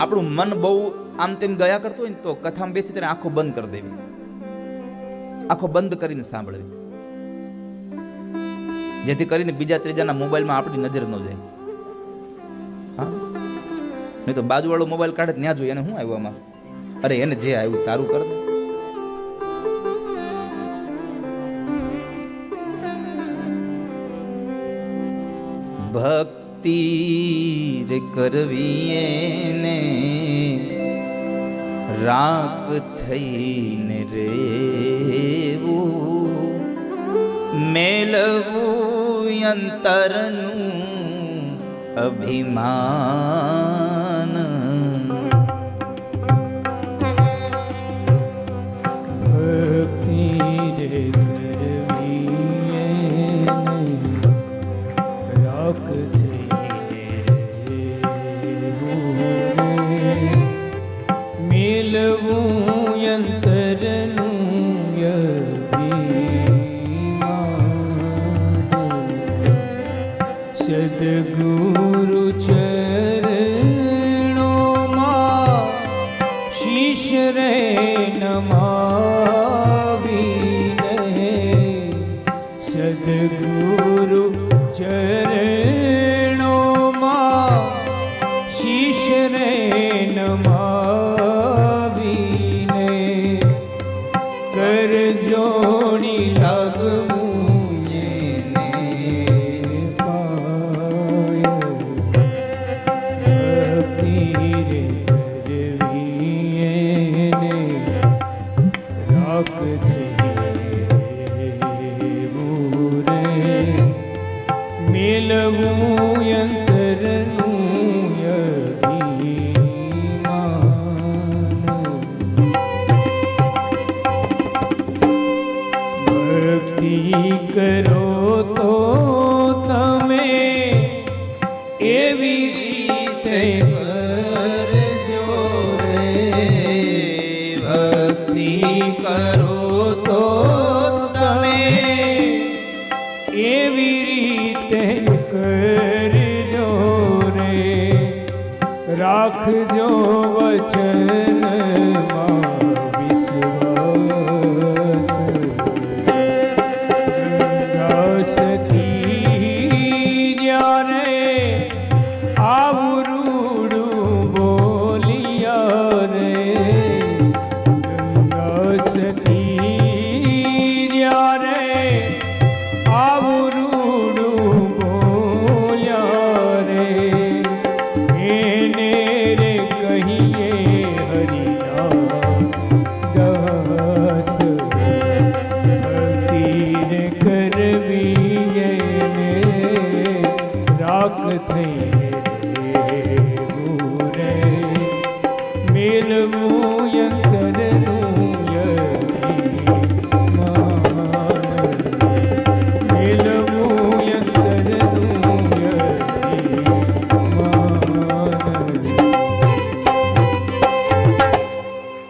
આપણું મન બહુ આમ તેમ દયા કરતું હોય ને તો કથામાં બેસી ત્યારે આંખો બંધ કરી દેવી, આંખો બંધ કરીને સાંભળવી, જેથી કરીને બીજા ત્રીજાના મોબાઈલમાં આપણી નજર ન જાય. હા, નહીં તો બાજુવાળો મોબાઈલ કાઢે ત્યાં જોઈએ એને શું આવ્યું આમાં, અરે એને જે આવ્યું તારું કર દે. ભક્તિ રે કરવી એને રાગ થઈને રેવું, મેલવું અંતરનું અભિમાન. ભક્તિ રે કરવી એને રાગ મેલવું અંતરનું અભિમાન. સદગુરુ ચરણોમાં શીશ રે નમાવીને, સદગુરુ ચરણોમાં શીશ રે નમાવીને, કર જોડી લાગવું એને પાય. ભક્તિ રે કરવી એને રાગ થવું રે, મેલવું અંતરનું અભિમાન. ભક્તિ કરો તો તમે એવી રીતે કરજો રે, ભક્તિ કરો તો તમે એવી રીતે કરજો રે, રાખજો વચનમાં વિશ્વાસ. ગંગાસતી જ્યારે આવરૂડું બોલિયા રે, ગંગાસતી જ્યારે આવરૂડું બોલ્યા રે, એને રે કહીએ હરિનામ દાસ. ભક્તિ રે કરવી એને રાગ થઈને રેવું રે, મેલવું